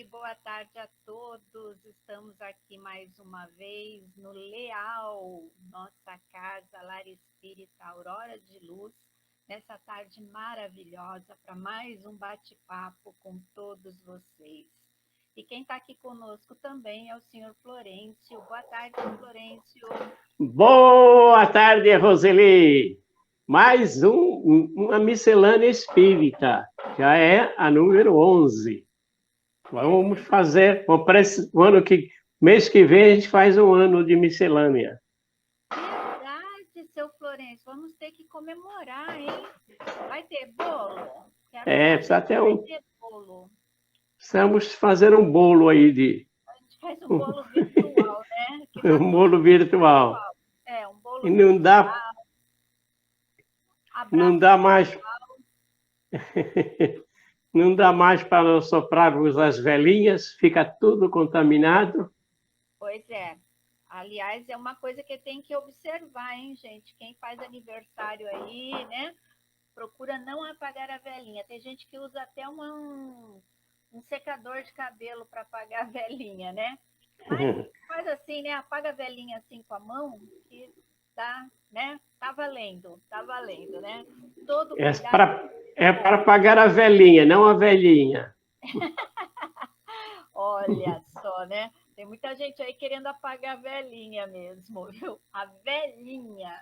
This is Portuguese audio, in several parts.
boa tarde a todos. Estamos aqui mais uma vez no Leal, nossa casa, Lar Espírita Aurora de Luz, nessa tarde maravilhosa para mais um bate-papo com todos vocês. E quem está aqui conosco também é o senhor Florencio. Boa tarde, Florencio. Boa tarde, Roseli. Mais uma miscelânea espírita, já é a número 11. Vamos fazer, mês que vem a gente faz um ano de miscelânea. Verdade, seu Florencio, vamos ter que comemorar, hein? Vai ter bolo? Precisa ter vai ter bolo. Precisamos fazer um bolo aí de... A gente faz um bolo virtual, né? Um bolo virtual. Um bolo e não virtual. Não dá mais... Não dá mais para soprarmos as velhinhas, fica tudo contaminado. Pois é. Aliás, é uma coisa que tem que observar, hein, gente? Quem faz aniversário aí, né? Procura não apagar a velhinha. Tem gente que usa até um secador de cabelo para apagar a velhinha, né? Mas faz assim, né? Apaga a velhinha assim com a mão, que dá, né? Tá valendo, né? Todo cuidado. É para apagar a velhinha, não a velhinha. Olha só, né? Tem muita gente aí querendo apagar a velhinha mesmo, viu? A velhinha.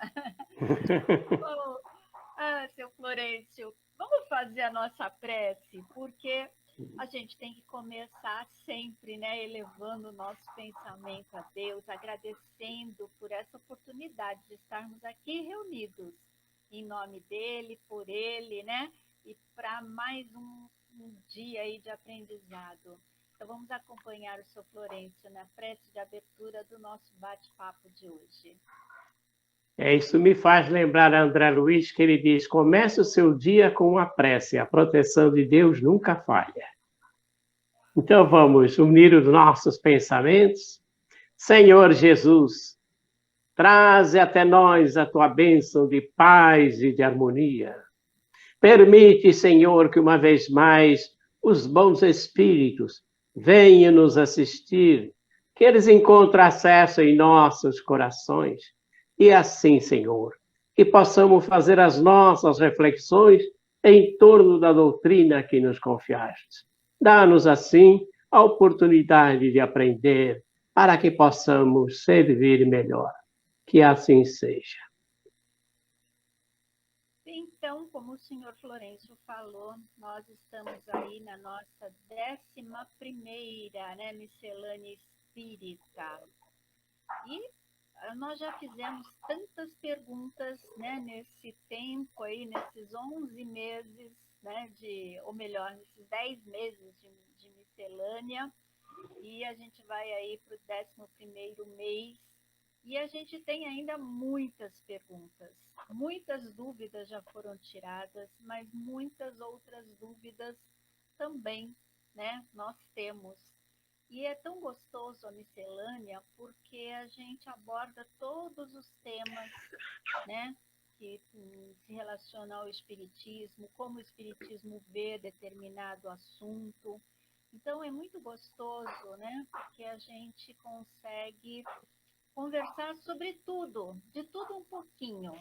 Seu Florencio, vamos fazer a nossa prece, porque a gente tem que começar sempre, né? Elevando o nosso pensamento a Deus, agradecendo por essa oportunidade de estarmos aqui reunidos em nome dele, por ele, né? E para mais um dia aí de aprendizado. Então vamos acompanhar o seu Florencio na prece de abertura do nosso bate-papo de hoje. Isso me faz lembrar a André Luiz, que ele diz: comece o seu dia com uma prece, a proteção de Deus nunca falha. Então vamos unir os nossos pensamentos. Senhor Jesus, traze até nós a tua bênção de paz e de harmonia. Permite, Senhor, que uma vez mais os bons espíritos venham nos assistir, que eles encontrem acesso em nossos corações. E assim, Senhor, que possamos fazer as nossas reflexões em torno da doutrina que nos confiaste. Dá-nos, assim, a oportunidade de aprender para que possamos servir melhor. Que assim seja. Então, como o senhor Florencio falou, nós estamos aí na nossa 11ª, né, miscelânea espírita. E nós já fizemos tantas perguntas, né, nesse tempo aí, nesses 11 meses, né, ou melhor, nesses 10 meses de miscelânea, e a gente vai aí para o 11º mês, e a gente tem ainda muitas perguntas, muitas dúvidas já foram tiradas, mas muitas outras dúvidas também, né, nós temos. E é tão gostoso a miscelânea porque a gente aborda todos os temas, né, que se relacionam ao espiritismo, como o espiritismo vê determinado assunto. Então é muito gostoso, né, porque a gente consegue conversar sobre tudo, de tudo um pouquinho.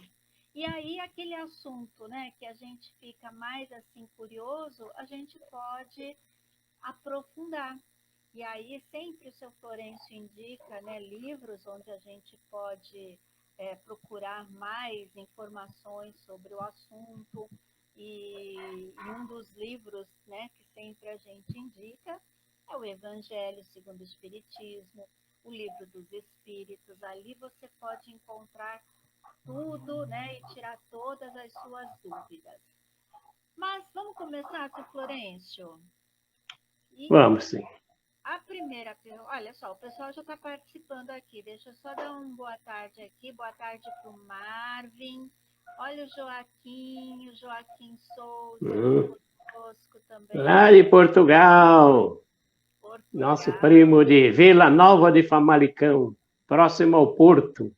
E aí aquele assunto, né, que a gente fica mais assim curioso, a gente pode aprofundar. E aí sempre o seu Florencio indica, né, livros onde a gente pode procurar mais informações sobre o assunto. E um dos livros, né, que sempre a gente indica é o Evangelho segundo o Espiritismo, o Livro dos Espíritos. Ali você pode encontrar tudo, né, e tirar todas as suas dúvidas. Mas vamos começar, seu Florencio? Vamos, sim. A primeira pergunta, olha só, o pessoal já está participando aqui. Deixa eu só dar uma boa tarde aqui. Boa tarde para o Marvin. Olha o Joaquim Souza conosco também. Lá de Portugal. Nosso primo de Vila Nova de Famalicão, próximo ao Porto.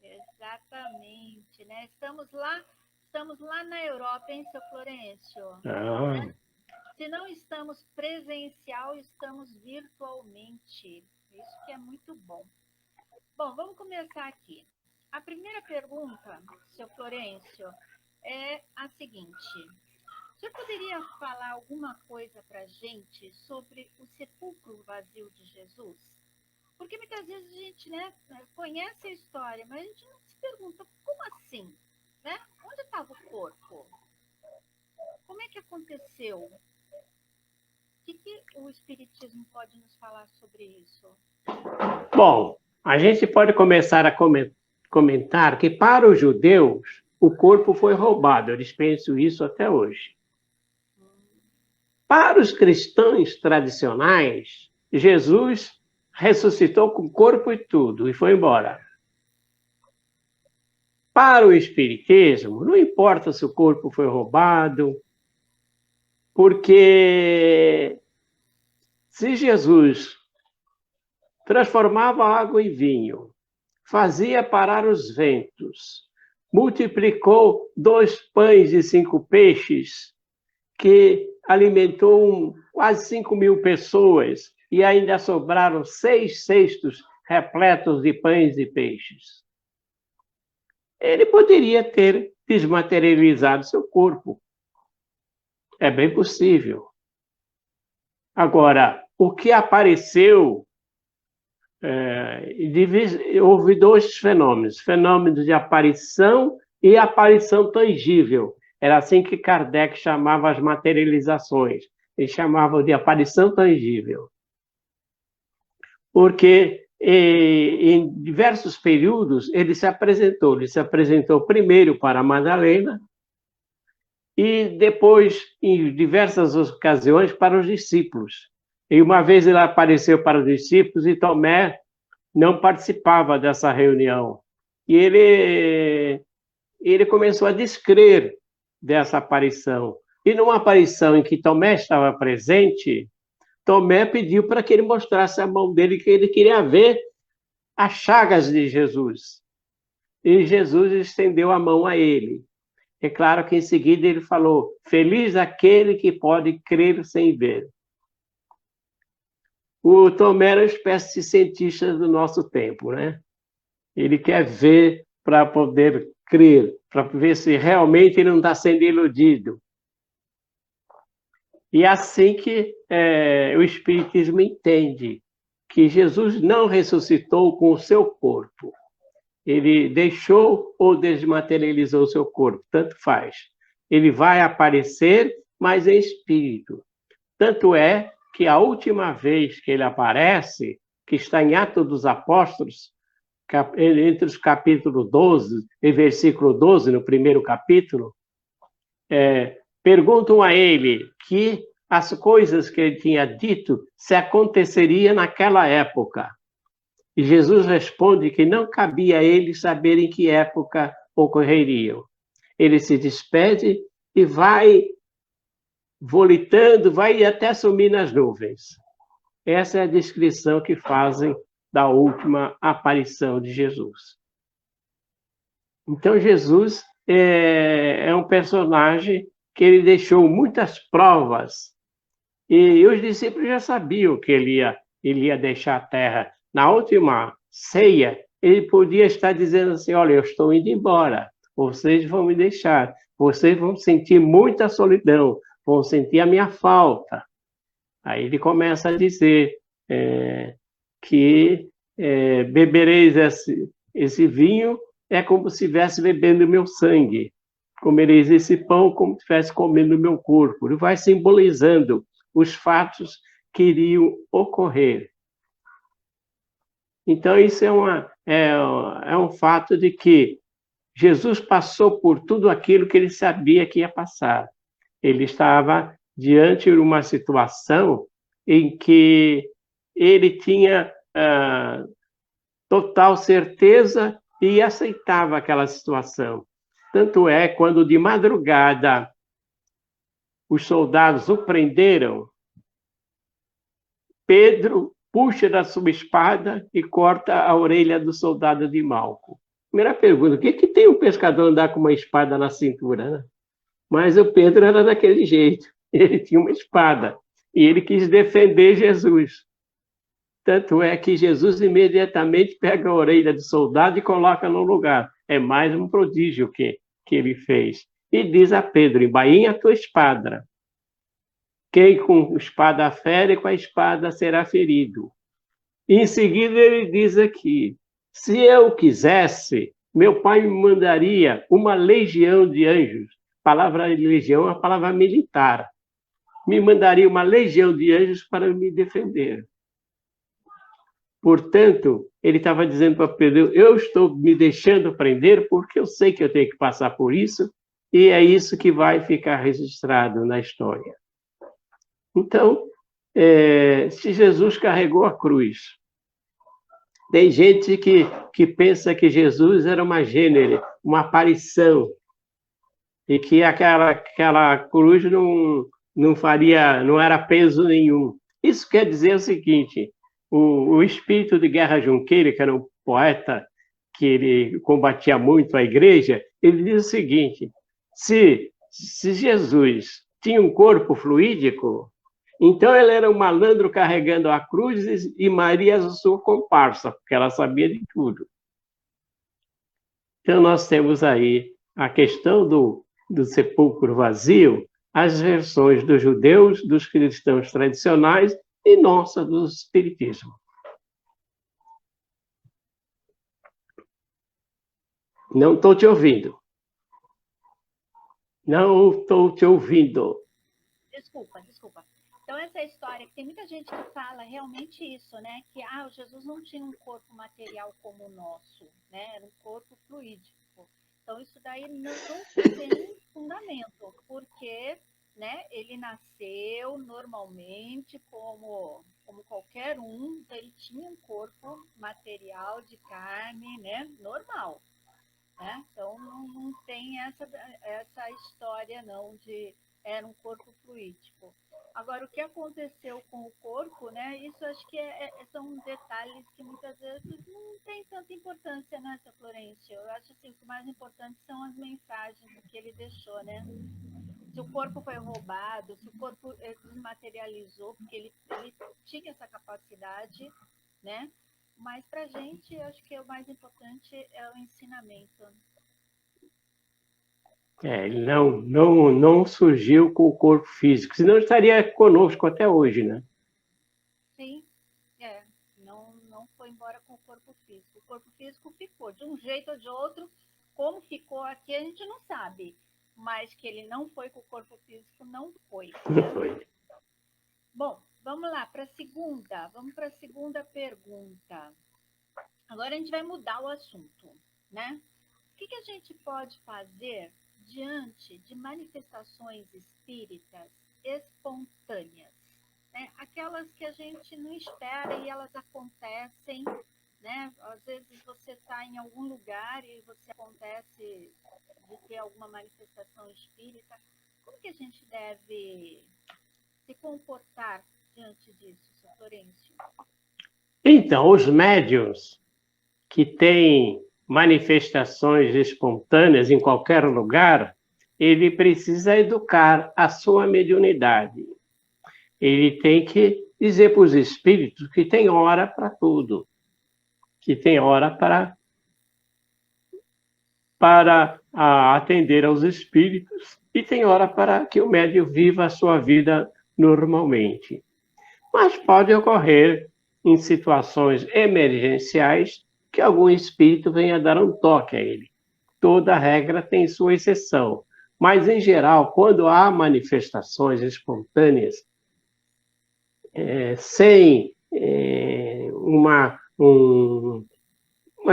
Exatamente, né? Estamos lá na Europa, hein, seu Florencio? Se não estamos presencial, estamos virtualmente. Isso que é muito bom. Bom, vamos começar aqui. A primeira pergunta, seu Florencio, é a seguinte. O senhor poderia falar alguma coisa para a gente sobre o sepulcro vazio de Jesus? Porque muitas vezes a gente, né, conhece a história, mas a gente não se pergunta, como assim? Né? Onde estava o corpo? Como é que aconteceu? O que o Espiritismo pode nos falar sobre isso? Bom, a gente pode começar a comentar que para os judeus o corpo foi roubado. Eles pensam isso até hoje. Para os cristãos tradicionais, Jesus ressuscitou com corpo e tudo e foi embora. Para o Espiritismo, não importa se o corpo foi roubado, porque se Jesus transformava água em vinho, fazia parar os ventos, multiplicou 2 pães e 5 peixes, que alimentou quase 5.000 pessoas, e ainda sobraram 6 cestos repletos de pães e peixes. Ele poderia ter desmaterializado seu corpo. É bem possível. Agora, o que apareceu, houve 2 fenômenos. Fenômeno de aparição e aparição tangível. Era assim que Kardec chamava as materializações. Ele chamava de aparição tangível. Porque em diversos períodos ele se apresentou. Ele se apresentou primeiro para Madalena e depois, em diversas ocasiões, para os discípulos. E uma vez ele apareceu para os discípulos e Tomé não participava dessa reunião. E ele começou a descrer dessa aparição. E numa aparição em que Tomé estava presente, Tomé pediu para que ele mostrasse a mão dele, que ele queria ver as chagas de Jesus. E Jesus estendeu a mão a ele. É claro que em seguida ele falou: feliz aquele que pode crer sem ver. O Tomé era uma espécie de cientista do nosso tempo, né? Ele quer ver para poder crer, para ver se realmente ele não está sendo iludido. E é assim que o Espiritismo entende que Jesus não ressuscitou com o seu corpo. Ele deixou ou desmaterializou o seu corpo, tanto faz. Ele vai aparecer, mas em espírito. Tanto é que a última vez que ele aparece, que está em Atos dos Apóstolos, entre os capítulos 12 e versículo 12, no primeiro capítulo, perguntam a ele que as coisas que ele tinha dito se aconteceria naquela época. E Jesus responde que não cabia a eles saber em que época ocorreriam. Ele se despede e vai volitando, vai até sumir nas nuvens. Essa é a descrição que fazem da última aparição de Jesus. Então, Jesus é um personagem que ele deixou muitas provas. E os discípulos já sabiam que ele ia deixar a terra. Na última ceia, ele podia estar dizendo assim: olha, eu estou indo embora, vocês vão me deixar, vocês vão sentir muita solidão, vão sentir a minha falta. Aí ele começa a dizer que bebereis esse vinho é como se estivesse bebendo meu sangue, comereis esse pão como se estivesse comendo meu corpo. Ele vai simbolizando os fatos que iriam ocorrer. Então, isso é um fato de que Jesus passou por tudo aquilo que ele sabia que ia passar. Ele estava diante de uma situação em que ele tinha total certeza e aceitava aquela situação. Tanto é, quando de madrugada os soldados o prenderam, Pedro puxa da sua espada e corta a orelha do soldado de Malco. Primeira pergunta: o que tem um pescador andar com uma espada na cintura, né? Mas o Pedro era daquele jeito. Ele tinha uma espada e ele quis defender Jesus. Tanto é que Jesus imediatamente pega a orelha do soldado e coloca no lugar. É mais um prodígio que ele fez. E diz a Pedro: embainha a tua espada. Quem com espada fere, com a espada será ferido. E em seguida ele diz aqui: se eu quisesse, meu pai me mandaria uma legião de anjos. A palavra legião é uma palavra militar. Me mandaria uma legião de anjos para me defender. Portanto, ele estava dizendo para Pedro: eu estou me deixando prender porque eu sei que eu tenho que passar por isso e é isso que vai ficar registrado na história. Então, se Jesus carregou a cruz, tem gente que pensa que Jesus era uma gênere, uma aparição, e que aquela cruz não era peso nenhum. Isso quer dizer o seguinte: o espírito de Guerra Junqueira, que era um poeta que ele combatia muito a igreja, ele diz o seguinte: se Jesus tinha um corpo fluídico, então ele era um malandro carregando a cruz e Maria a sua comparsa, porque ela sabia de tudo. Então nós temos aí a questão do sepulcro vazio, as versões dos judeus, dos cristãos tradicionais e nossa do espiritismo. Não estou te ouvindo. Não estou te ouvindo. Desculpa. Então, essa história, que tem muita gente que fala realmente isso, né? Que o Jesus não tinha um corpo material como o nosso, né? Era um corpo fluídico. Então, isso daí não tem fundamento, porque, né, ele nasceu normalmente como qualquer um, então ele tinha um corpo material de carne, né? Normal. Né? Então, não tem essa história, não, de era um corpo fluídico. Agora, o que aconteceu com o corpo, né? Isso acho que são detalhes que muitas vezes não tem tanta importância, né, Sr. Florencio? Eu acho assim, que o mais importante são as mensagens que ele deixou, né? Se o corpo foi roubado, se o corpo desmaterializou, porque ele tinha essa capacidade, né? Mas para a gente, acho que o mais importante é o ensinamento. Ele não surgiu com o corpo físico, senão estaria conosco até hoje, né? Sim, não foi embora com o corpo físico. O corpo físico ficou, de um jeito ou de outro. Como ficou aqui, a gente não sabe. Mas que ele não foi com o corpo físico, não foi. Não foi. Bom, vamos lá para a segunda. Vamos para a segunda pergunta. Agora a gente vai mudar o assunto, né? O que a gente pode fazer diante de manifestações espíritas espontâneas? Né? Aquelas que a gente não espera e elas acontecem, né? Às vezes você está em algum lugar e você acontece de ter alguma manifestação espírita. Como que a gente deve se comportar diante disso, Sr. Florencio? Então, os médiuns que têm manifestações espontâneas em qualquer lugar, ele precisa educar a sua mediunidade. Ele tem que dizer para os espíritos que tem hora para tudo, que tem hora para atender aos espíritos e tem hora para que o médium viva a sua vida normalmente. Mas pode ocorrer em situações emergenciais que algum espírito venha dar um toque a ele. Toda regra tem sua exceção, mas em geral, quando há manifestações espontâneas, sem uma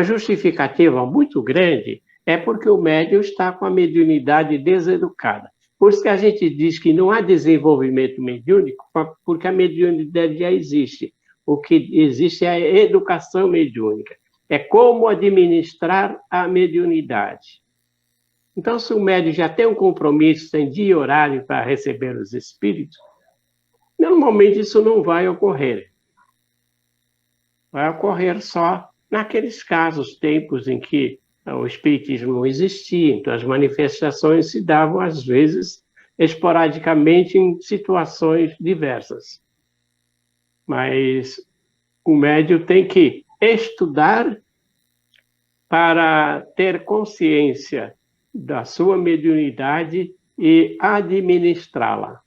justificativa muito grande, é porque o médium está com a mediunidade deseducada. Por isso que a gente diz que não há desenvolvimento mediúnico, porque a mediunidade já existe. O que existe é a educação mediúnica. É como administrar a mediunidade. Então, se o médium já tem um compromisso, tem dia e horário para receber os espíritos, normalmente isso não vai ocorrer. Vai ocorrer só naqueles casos, tempos em que o espiritismo não existia, então as manifestações se davam, às vezes, esporadicamente em situações diversas. Mas o médium tem que estudar para ter consciência da sua mediunidade e administrá-la.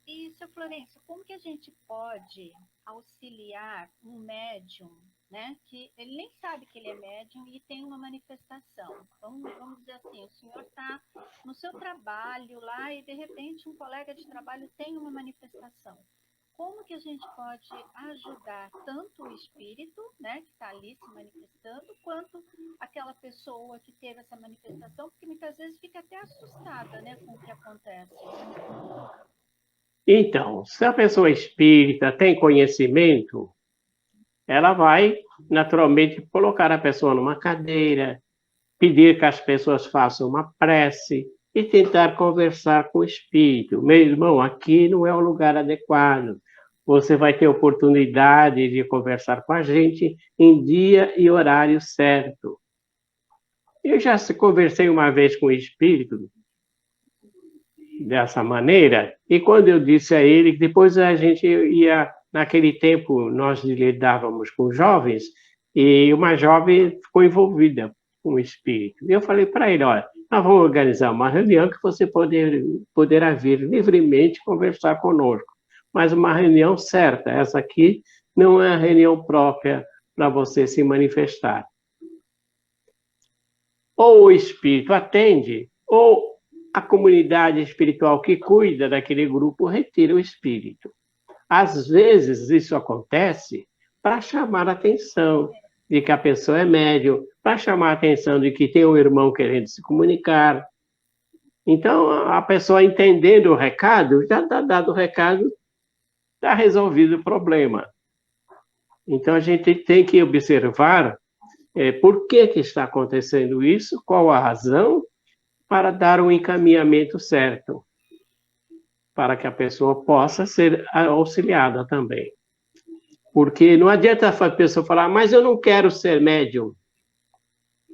E, seu Florencio, como que a gente pode auxiliar um médium, né, que ele nem sabe que ele é médium e tem uma manifestação? Vamos dizer assim, o senhor está no seu trabalho lá e, de repente, um colega de trabalho tem uma manifestação. Como que a gente pode ajudar tanto o espírito, né, que está ali se manifestando, quanto aquela pessoa que teve essa manifestação, porque muitas vezes fica até assustada, né, com o que acontece. Então, se a pessoa espírita tem conhecimento, ela vai naturalmente colocar a pessoa numa cadeira, pedir que as pessoas façam uma prece e tentar conversar com o espírito. Meu irmão, aqui não é o lugar adequado. Você vai ter oportunidade de conversar com a gente em dia e horário certo. Eu já conversei uma vez com o espírito dessa maneira, e quando eu disse a ele que depois a gente ia, naquele tempo nós lidávamos com jovens, e uma jovem ficou envolvida com o espírito. E eu falei para ele, olha, nós vamos organizar uma reunião que você poderá vir livremente conversar conosco, mas uma reunião certa, essa aqui não é a reunião própria para você se manifestar. Ou o espírito atende, ou a comunidade espiritual que cuida daquele grupo retira o espírito. Às vezes isso acontece para chamar a atenção de que a pessoa é médium, para chamar a atenção de que tem um irmão querendo se comunicar. Então, a pessoa entendendo o recado, já está dado o recado, está resolvido o problema. Então, a gente tem que observar por que está acontecendo isso, qual a razão, para dar um encaminhamento certo, para que a pessoa possa ser auxiliada também. Porque não adianta a pessoa falar, mas eu não quero ser médium.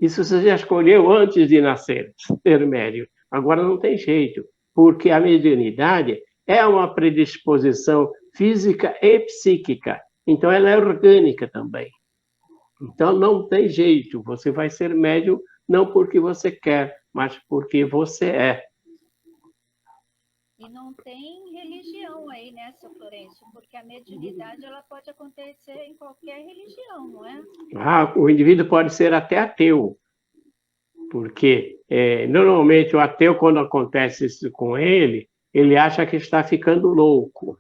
Isso você já escolheu antes de nascer, ser médium. Agora não tem jeito, porque a mediunidade é uma predisposição física e psíquica. Então ela é orgânica também. Então não tem jeito, você vai ser médium não porque você quer, mas porque você é. E não tem religião aí, né, seu Florencio? Porque a mediunidade ela pode acontecer em qualquer religião, não é? O indivíduo pode ser até ateu, porque normalmente o ateu, quando acontece isso com ele acha que está ficando louco.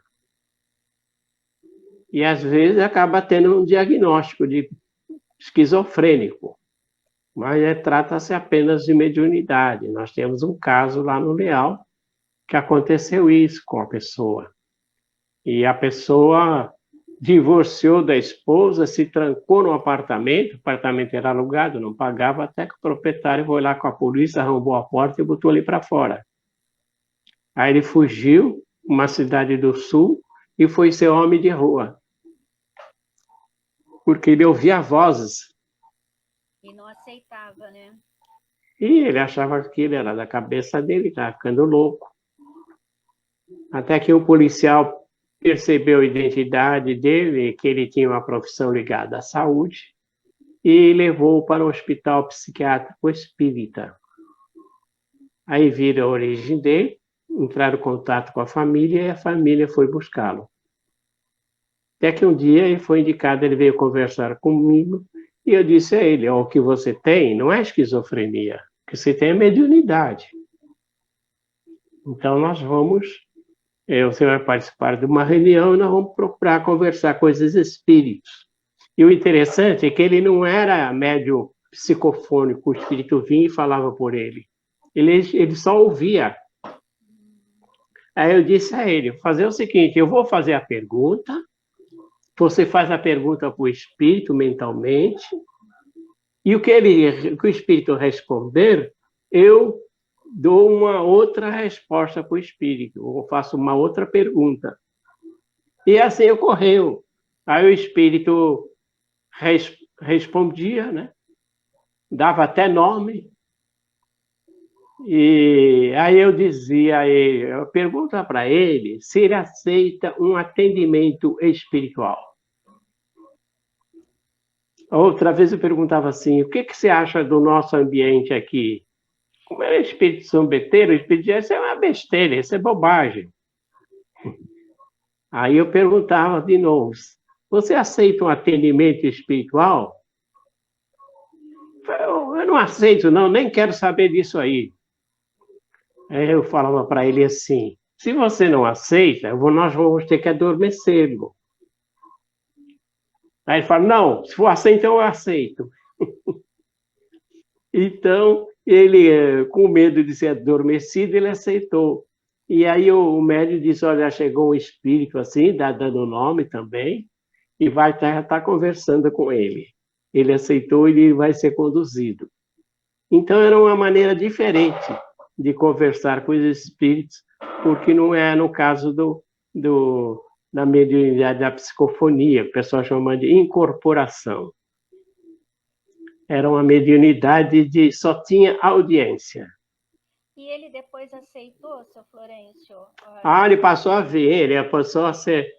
E às vezes acaba tendo um diagnóstico de esquizofrênico. Mas trata-se apenas de mediunidade. Nós temos um caso lá no Leal que aconteceu isso com a pessoa. E a pessoa divorciou da esposa, se trancou no apartamento, o apartamento era alugado, não pagava, até que o proprietário foi lá com a polícia, arrombou a porta e botou ele para fora. Aí ele fugiu, uma cidade do sul, e foi ser homem de rua. Porque ele ouvia vozes. E não aceitava, né? E ele achava que aquilo era da cabeça dele, estava ficando louco. Até que um policial percebeu a identidade dele, que ele tinha uma profissão ligada à saúde, e levou para o hospital psiquiátrico espírita. Aí viram a origem dele, entraram em contato com a família e a família foi buscá-lo. Até que um dia ele foi indicado, ele veio conversar comigo, e eu disse a ele, o que você tem não é esquizofrenia, o que você tem é mediunidade. Então nós você vai participar de uma reunião e nós vamos procurar conversar com esses espíritos. E o interessante é que ele não era médium psicofônico, o espírito vinha e falava por ele. Ele só ouvia. Aí eu disse a ele, fazer o seguinte, eu vou fazer a pergunta, você faz a pergunta para o espírito mentalmente, e o que o espírito responder, eu dou uma outra resposta para o espírito, ou faço uma outra pergunta. E assim ocorreu. Aí o espírito respondia, né? Dava até nome, E aí eu dizia a ele, eu pergunto para ele se ele aceita um atendimento espiritual. Outra vez eu perguntava assim, o que você acha do nosso ambiente aqui? Como é espírito zombeteiro, o espírito isso é uma besteira, isso é bobagem. Aí eu perguntava de novo, você aceita um atendimento espiritual? Eu não aceito não, nem quero saber disso aí. Aí eu falava para ele assim, se você não aceita, nós vamos ter que adormecê-lo. Aí ele fala, não, se for assim, então eu aceito. Então, ele, com medo de ser adormecido, ele aceitou. E aí o médium disse, olha, chegou um espírito assim, dando nome também, e vai estar conversando com ele. Ele aceitou e ele vai ser conduzido. Então, era uma maneira diferente de conversar com os espíritos, porque não é no caso da mediunidade da psicofonia, o pessoal chama de incorporação. Era uma mediunidade de só tinha audiência. E ele depois aceitou, seu Florencio? Ele passou a ver, ele passou a ser...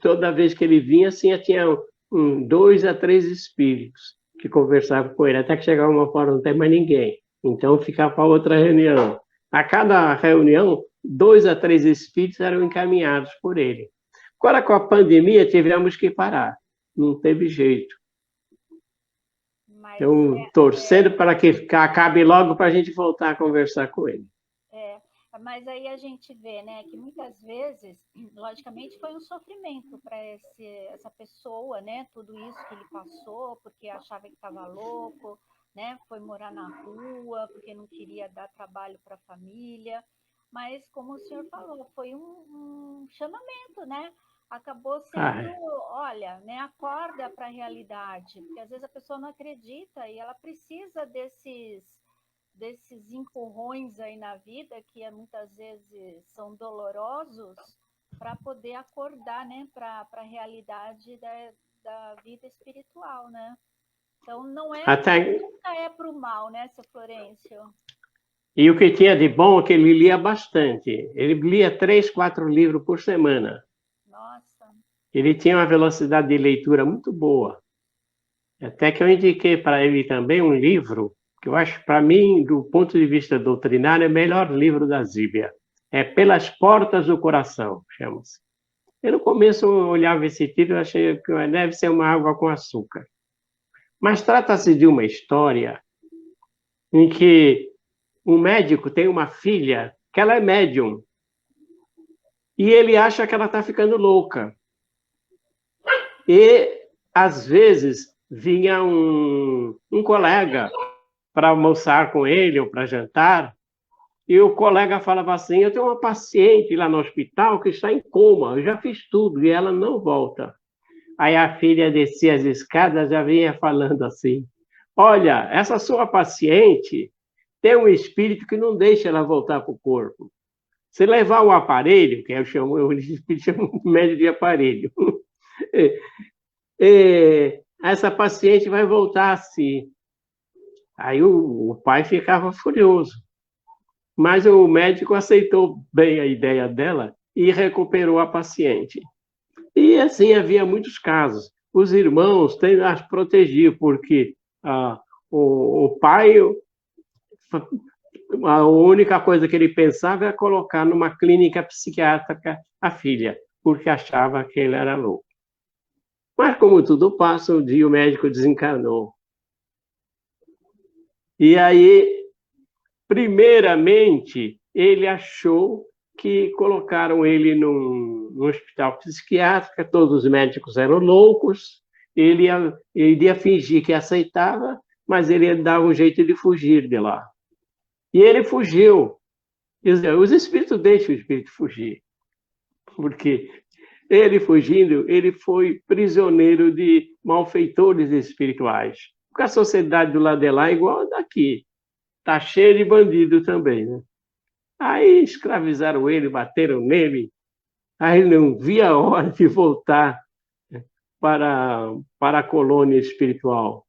toda vez que ele vinha, assim, tinha 2 a 3 espíritos que conversavam com ele, até que chegava uma hora, não tem mais ninguém. Então, ficava para outra reunião. A cada reunião, 2 a 3 espíritos eram encaminhados por ele. Agora, com a pandemia, tivemos que parar. Não teve jeito. Então, torcendo para que acabe logo para a gente voltar a conversar com ele. Mas aí a gente vê, né, que muitas vezes, logicamente, foi um sofrimento para essa pessoa, né, tudo isso que ele passou, porque achava que estava louco, né, foi morar na rua, porque não queria dar trabalho para a família, mas como o senhor falou, foi um chamamento, né, acabou sendo, olha, né, acorda para a realidade, porque às vezes a pessoa não acredita e ela precisa desses empurrões aí na vida, que muitas vezes são dolorosos, para poder acordar, né, para a realidade da vida espiritual, né? Então, nunca é para o mal, né, seu Florencio? E o que tinha de bom é que ele lia bastante. Ele lia 3, 4 livros por semana. Nossa! Ele tinha uma velocidade de leitura muito boa. Até que eu indiquei para ele também um livro que eu acho, para mim, do ponto de vista doutrinário, é o melhor livro da Zíbia. É Pelas Portas do Coração, chama-se. Eu, no começo, eu olhava esse título e achei que deve ser uma água com açúcar. Mas trata-se de uma história em que um médico tem uma filha que ela é médium. E ele acha que ela está ficando louca. E, às vezes, vinha um colega para almoçar com ele ou para jantar, e o colega falava assim, eu tenho uma paciente lá no hospital que está em coma, eu já fiz tudo e ela não volta. Aí a filha descia as escadas, já vinha falando assim, olha, essa sua paciente tem um espírito que não deixa ela voltar para o corpo. Se levar um aparelho, que eu chamo o médico de aparelho, essa paciente vai voltar assim. Aí o pai ficava furioso. Mas o médico aceitou bem a ideia dela e recuperou a paciente. E assim havia muitos casos. Os irmãos as protegiam, porque o pai, a única coisa que ele pensava era colocar numa clínica psiquiátrica a filha, porque achava que ele era louco. Mas como tudo passa, um dia o médico desencarnou. E aí, primeiramente, ele achou que colocaram ele num hospital psiquiátrico, todos os médicos eram loucos, ele iria fingir que aceitava, mas ele ia dar um jeito de fugir de lá. E ele fugiu. Os espíritos deixam o espírito fugir, porque ele fugindo, ele foi prisioneiro de malfeitores espirituais. Porque a sociedade do lado de lá é igual a daqui. Está cheio de bandido também, né? Aí escravizaram ele, bateram nele. Aí ele não via a hora de voltar para a colônia espiritual.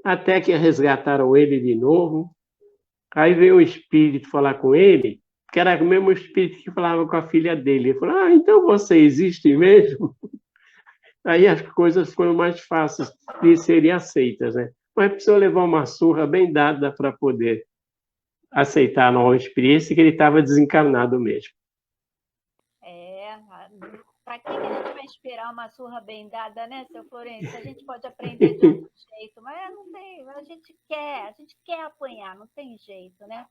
Até que resgataram ele de novo. Aí veio um espírito falar com ele, que era o mesmo espírito que falava com a filha dele. Ele falou, então você existe mesmo? Aí as coisas foram mais fáceis de serem aceitas, né? Mas precisou levar uma surra bem dada para poder aceitar a nova experiência, que ele estava desencarnado mesmo. Para que a gente vai esperar uma surra bem dada, né, seu Florencio? A gente pode aprender de outro jeito, mas não tem, a gente quer apanhar, não tem jeito, né?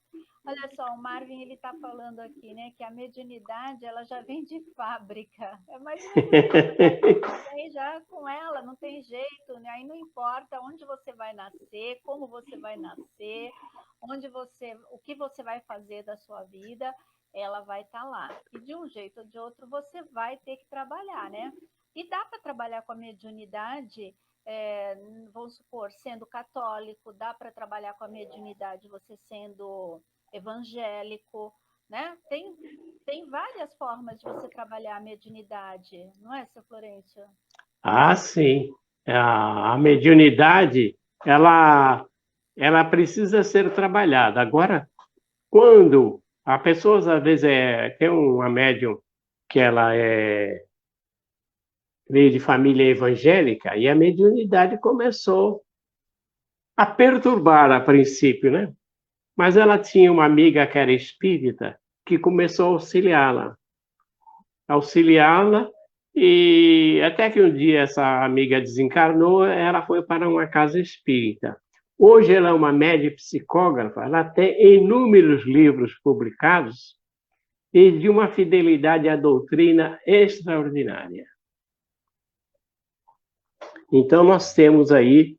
Olha só, o Marvin, ele está falando aqui, né, que a mediunidade, ela já vem de fábrica, mas vem já com ela, não tem jeito, né? Aí não importa onde você vai nascer, como você vai nascer, o que você vai fazer da sua vida, ela vai estar lá. E de um jeito ou de outro você vai ter que trabalhar, né? E dá para trabalhar com a mediunidade, vamos supor, sendo católico, dá para trabalhar com a mediunidade você sendo evangélico, né? Tem várias formas de você trabalhar a mediunidade, não é, seu Florencio? Sim. A mediunidade, ela precisa ser trabalhada. Agora, quando a pessoa, às vezes, tem uma médium que ela veio de família evangélica e a mediunidade começou a perturbar a princípio, né? Mas ela tinha uma amiga que era espírita que começou a auxiliá-la, e até que um dia essa amiga desencarnou, ela foi para uma casa espírita. Hoje ela é uma médium psicógrafa, ela tem inúmeros livros publicados e de uma fidelidade à doutrina extraordinária. Então, nós temos aí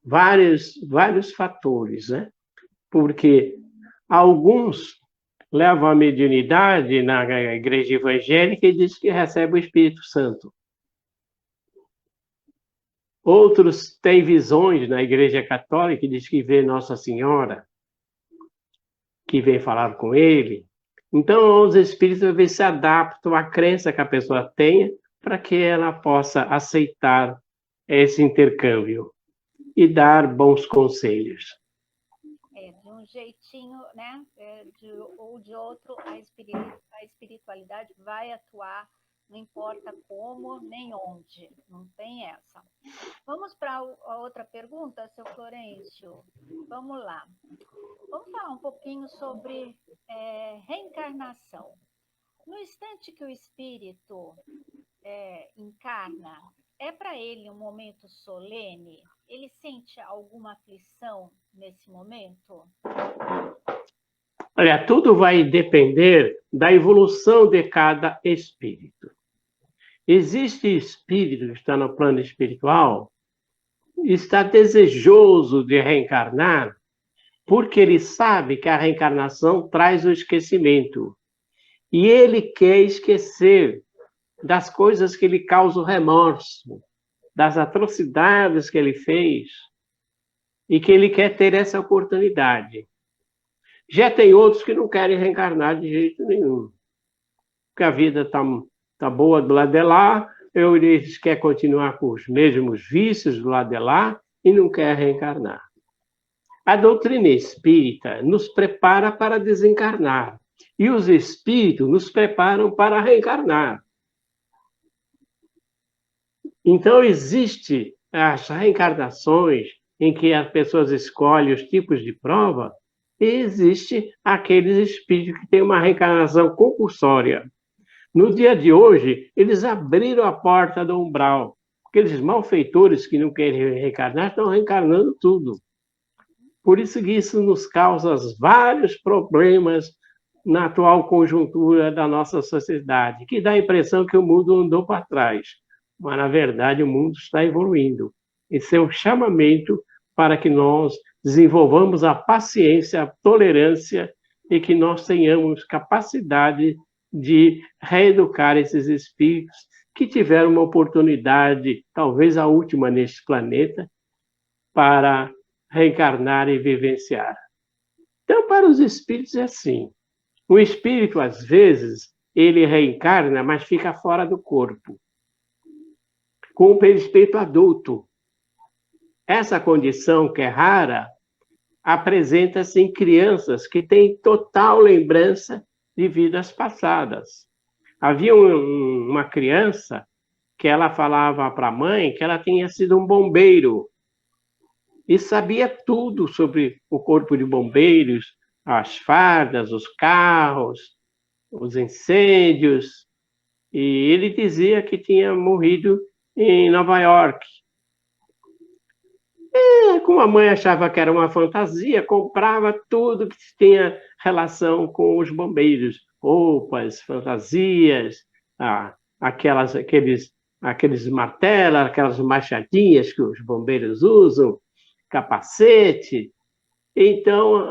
vários fatores, né? Porque alguns levam a mediunidade na igreja evangélica e diz que recebe o Espírito Santo. Outros têm visões na igreja católica e diz que vê Nossa Senhora, que vem falar com ele. Então, os espíritos às vezes se adaptam à crença que a pessoa tenha para que ela possa aceitar esse intercâmbio e dar bons conselhos. De um jeitinho, né? Ou de outro, a espiritualidade vai atuar, não importa como nem onde, não tem essa. Vamos para a outra pergunta, seu Florencio? Vamos lá. Vamos falar um pouquinho sobre reencarnação. No instante que o espírito encarna, é para ele um momento solene? Ele sente alguma aflição nesse momento? Olha, tudo vai depender da evolução de cada espírito. Existe espírito que está no plano espiritual, está desejoso de reencarnar, porque ele sabe que a reencarnação traz o esquecimento. E ele quer esquecer das coisas que lhe causam remorso, das atrocidades que ele fez, e que ele quer ter essa oportunidade. Já tem outros que não querem reencarnar de jeito nenhum, porque a vida tá boa do lado de lá, eles querem continuar com os mesmos vícios do lado de lá e não quer reencarnar. A doutrina espírita nos prepara para desencarnar, e os espíritos nos preparam para reencarnar. Então, existe as reencarnações em que as pessoas escolhem os tipos de prova, e existe aqueles espíritos que têm uma reencarnação compulsória. No dia de hoje, eles abriram a porta do umbral. Aqueles malfeitores que não querem reencarnar estão reencarnando tudo. Por isso que isso nos causa vários problemas na atual conjuntura da nossa sociedade, que dá a impressão que o mundo andou para trás. Mas, na verdade, o mundo está evoluindo. Esse é um chamamento para que nós desenvolvamos a paciência, a tolerância e que nós tenhamos capacidade de reeducar esses espíritos que tiveram uma oportunidade, talvez a última neste planeta, para reencarnar e vivenciar. Então, para os espíritos é assim. O espírito, às vezes, ele reencarna, mas fica fora do corpo, com o perispírito adulto. Essa condição, que é rara, apresenta-se em crianças que têm total lembrança de vidas passadas. Havia uma criança que ela falava para a mãe que ela tinha sido um bombeiro e sabia tudo sobre o corpo de bombeiros, as fardas, os carros, os incêndios, e ele dizia que tinha morrido em Nova York. E, como a mãe achava que era uma fantasia, comprava tudo que tinha relação com os bombeiros, roupas, fantasias, aqueles martelos, aquelas machadinhas que os bombeiros usam, capacete. Então,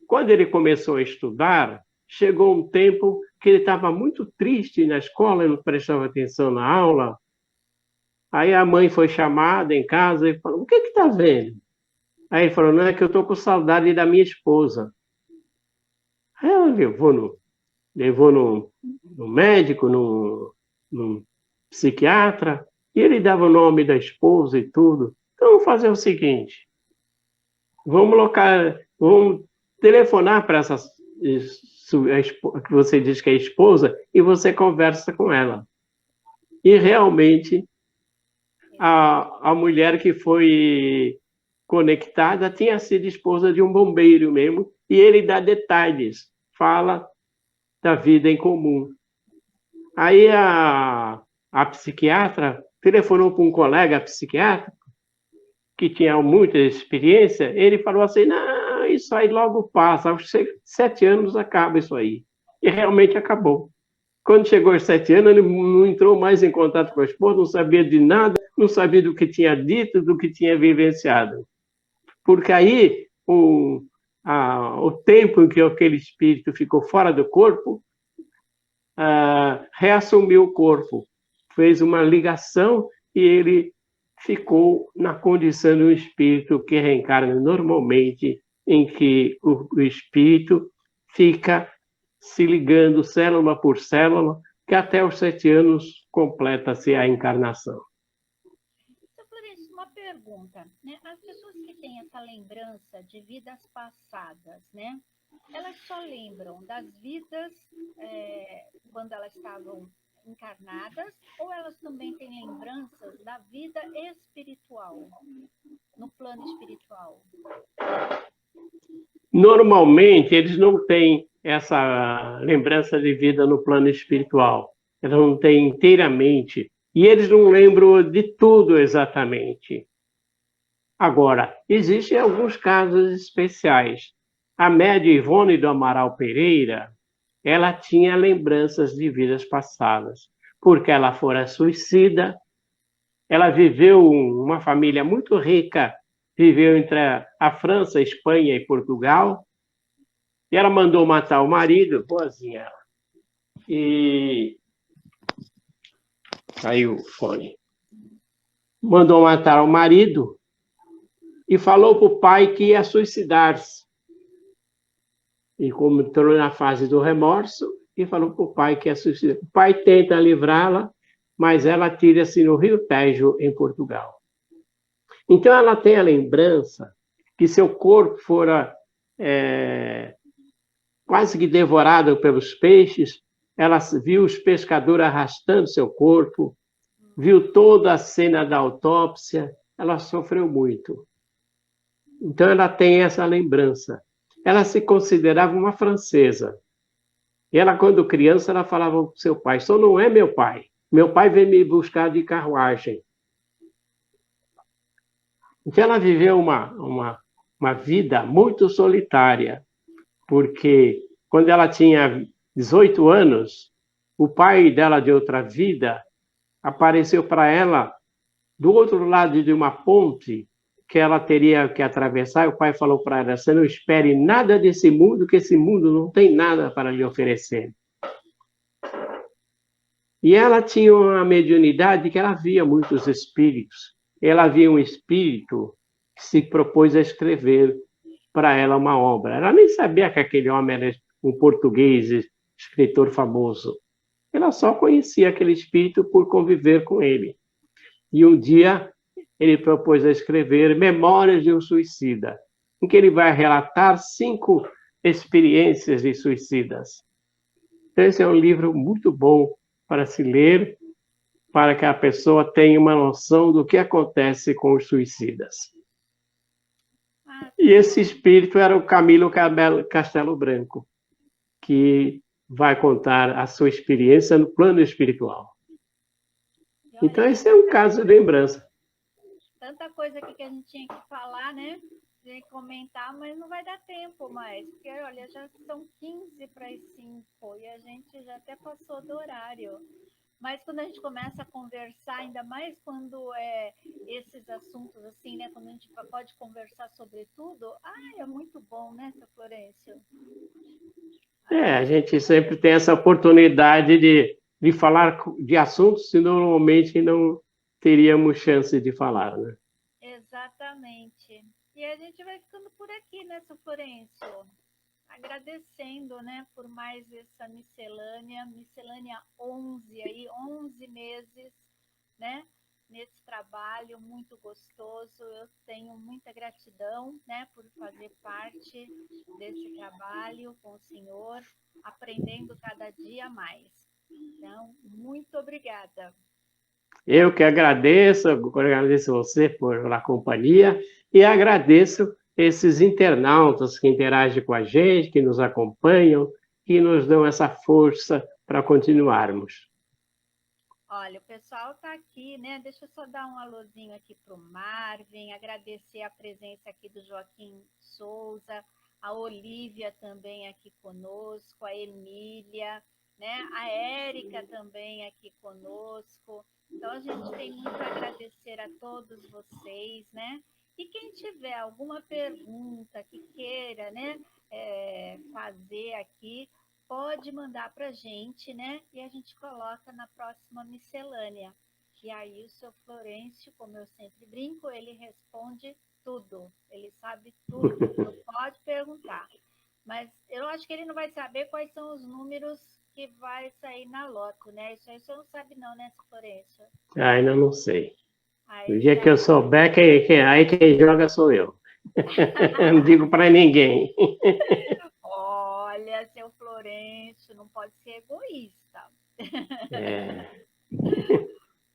quando ele começou a estudar, chegou um tempo que ele estava muito triste na escola, ele não prestava atenção na aula. Aí a mãe foi chamada em casa e falou: o que está vendo? Aí ele falou: não, é que eu estou com saudade da minha esposa. Aí ela levou no médico, no psiquiatra, e ele dava o nome da esposa e tudo. Então, vamos fazer o seguinte: vamos telefonar para essa que você diz que é esposa e você conversa com ela. E realmente a mulher que foi conectada tinha sido esposa de um bombeiro mesmo, e ele dá detalhes, fala da vida em comum. Aí a psiquiatra telefonou para um colega psiquiatra que tinha muita experiência, ele falou assim: não, isso aí logo passa, aos 7 anos acaba isso aí. E realmente acabou. Quando chegou aos 7 anos, ele não entrou mais em contato com a esposa, não sabia de nada, não sabia do que tinha dito, do que tinha vivenciado. Porque aí, o tempo em que aquele espírito ficou fora do corpo, reassumiu o corpo, fez uma ligação e ele ficou na condição de um espírito que reencarna normalmente, em que o espírito fica se ligando célula por célula, que até os 7 anos completa-se a encarnação. Florencio, uma pergunta, né? As pessoas que têm essa lembrança de vidas passadas, né? Elas só lembram das vidas quando elas estavam encarnadas, ou elas também têm lembranças da vida espiritual, no plano espiritual? Normalmente, eles não têm essa lembrança de vida no plano espiritual. Eles não têm inteiramente. E eles não lembram de tudo exatamente. Agora, existem alguns casos especiais. A média Ivone do Amaral Pereira, ela tinha lembranças de vidas passadas, porque ela fora suicida, ela viveu uma família muito rica, viveu entre a França, a Espanha e Portugal, e ela mandou matar o marido, boazinha ela, e caiu o fone. Mandou matar o marido e falou para o pai que ia suicidar-se. E como entrou na fase do remorso, e falou para o pai que ia suicidar. O pai tenta livrá-la, mas ela tira-se no Rio Tejo, em Portugal. Então, ela tem a lembrança que seu corpo fora quase que devorado pelos peixes. Ela viu os pescadores arrastando seu corpo, viu toda a cena da autópsia. Ela sofreu muito. Então, ela tem essa lembrança. Ela se considerava uma francesa. E ela, quando criança, ela falava para o seu pai: só não é meu pai. Meu pai veio me buscar de carruagem. Então, ela viveu uma vida muito solitária, porque quando ela tinha 18 anos, o pai dela de outra vida apareceu para ela do outro lado de uma ponte que ela teria que atravessar, e o pai falou para ela: você não espere nada desse mundo, que esse mundo não tem nada para lhe oferecer. E ela tinha uma mediunidade que ela via muitos espíritos. Ela via um espírito que se propôs a escrever para ela uma obra. Ela nem sabia que aquele homem era um português, escritor famoso. Ela só conhecia aquele espírito por conviver com ele. E um dia ele propôs a escrever Memórias de um Suicida, em que ele vai relatar 5 experiências de suicidas. Então, esse é um livro muito bom para se ler, para que a pessoa tenha uma noção do que acontece com os suicidas. E esse espírito era o Camilo Castelo Branco, que vai contar a sua experiência no plano espiritual. Então, esse é um caso de lembrança. Tanta coisa aqui que a gente tinha que falar, né? Tinha que comentar, mas não vai dar tempo mais. Porque, olha, já são 15 para as 5 e a gente já até passou do horário. Mas quando a gente começa a conversar, ainda mais quando é esses assuntos assim, né? Quando a gente pode conversar sobre tudo, é muito bom, né, seu Florencio? A gente sempre tem essa oportunidade de falar de assuntos que normalmente não teríamos chance de falar, né? Exatamente. E a gente vai ficando por aqui, né, seu Florencio? Agradecendo, né, por mais essa miscelânea 11 aí, 11 meses, né, nesse trabalho muito gostoso. Eu tenho muita gratidão, né, por fazer parte desse trabalho com o senhor, aprendendo cada dia mais. Então, muito obrigada. Eu que agradeço você pela companhia e agradeço esses internautas que interagem com a gente, que nos acompanham, que nos dão essa força para continuarmos. Olha, o pessoal está aqui, né? Deixa eu só dar um alôzinho aqui para o Marvin, agradecer a presença aqui do Joaquim Souza, a Olívia também aqui conosco, a Emília, né? A Érica também aqui conosco. Então, a gente tem muito a agradecer a todos vocês, né? E quem tiver alguma pergunta que queira, né, fazer aqui, pode mandar para a gente, né? E a gente coloca na próxima miscelânea. E aí o seu Florencio, como eu sempre brinco, ele responde tudo. Ele sabe tudo. Pode perguntar. Mas eu acho que ele não vai saber quais são os números que vai sair na loto, né? Isso aí você não sabe não, né, seu Florencio? Ainda não sei. Aí O dia que eu souber, aí quem joga sou eu. Não digo para ninguém. Olha, seu Florencio, não pode ser egoísta.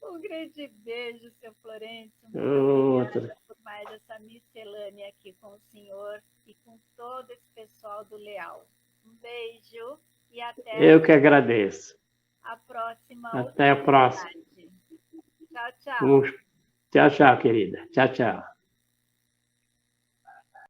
Um grande beijo, seu Florencio. Muito obrigada por mais essa miscelânea aqui com o senhor e com todo esse pessoal do Leal. Um beijo e até. Eu que agradeço. A próxima. Até a próxima. Tchau, tchau. Tchau, tchau, querida. Tchau, tchau.